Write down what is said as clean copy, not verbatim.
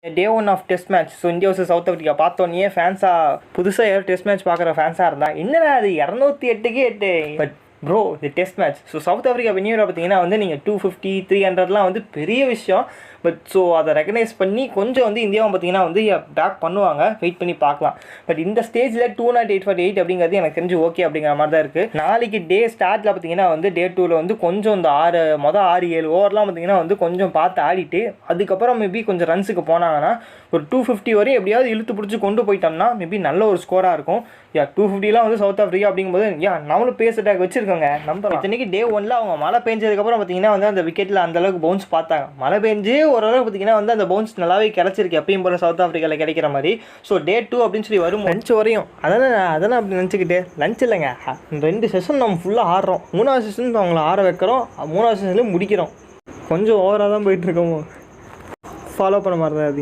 Day 1 of test match. So India versus South Africa பார்த்தோன்னே ஃபேன்ஸாக புதுசாக யாரும் டெஸ்ட் மேட்ச் பார்க்குற ஃபேன்ஸாக இருந்தால் என்னடா அது 208க்கு 8. பட் ப்ரோ இது test match. So South Africa வென்யூவில் பார்த்தீங்கன்னா வந்து நீங்கள் 250 300லாம் வந்து பெரிய விஷயம். பட் ஸோ அதை ரெகனைஸ் பண்ணி கொஞ்சம் வந்து இந்தியாவும் பார்த்தீங்கன்னா வந்து பேக் பண்ணுவாங்க, வெயிட் பண்ணி பார்க்கலாம். பட் இந்த ஸ்டேஜில் 208/8 அப்படிங்கிறது எனக்கு தெரிஞ்சு ஓகே அப்படிங்கிற மாதிரி தான் இருக்குது. நாளைக்கு டே ஸ்டார்ட்டில் பார்த்தீங்கன்னா வந்து டே 2ல் வந்து கொஞ்சம் இந்த 6-7 ஓவர்லாம் பார்த்தீங்கன்னா வந்து கொஞ்சம் பார்த்து ஆடிட்டு அதுக்கப்புறம் மேபி கொஞ்சம் ரன்ஸுக்கு போனாங்கன்னா ஒரு 250 வரையும் எப்படியாவது இழுத்து பிடிச்சி கொண்டு போயிட்டோம்னா மேபி நல்ல ஒரு ஸ்கோராக இருக்கும். 250லாம் வந்து சவுத் ஆஃப்ரிக்கா அப்படிங்கும்போது நம்மளும் பேஸ் அட்டாக் வச்சுருக்கோங்க. நம்ம இத்தனைக்கு டே 1ல் அவங்க மழை பெஞ்சதுக்கப்புறம் பார்த்தீங்கன்னா வந்து அந்த விக்கெட்டில் அந்தளவுக்கு பவுன்ஸ் பார்த்தாங்க. மழை பெஞ்சு ஓரளவுக்கு பார்த்தீங்கன்னா வந்து அந்த பவுன்ஸ் நல்லாவே கிடச்சிருக்கு, எப்பயும் போல சவுத் ஆஃப்ரிக்காவில் கிடைக்கிற மாதிரி. ஸோ டே 2 அப்படின்னு சொல்லி வரும் லஞ்ச் வரையும் அதெல்லாம் அப்படி நினச்சிக்கிட்டு லஞ்ச் இல்லைங்க, 2 செஷன் நம்ம ஃபுல்லாக ஆடுறோம். 3வது செஷன் அவங்கள ஆட வைக்கிறோம், 3வது செஷன்லேயும் முடிக்கிறோம். கொஞ்சம் ஓவராக தான் போயிட்டுருக்கோமோ, ஃபாலோ பண்ண மாதிரி தான் அது.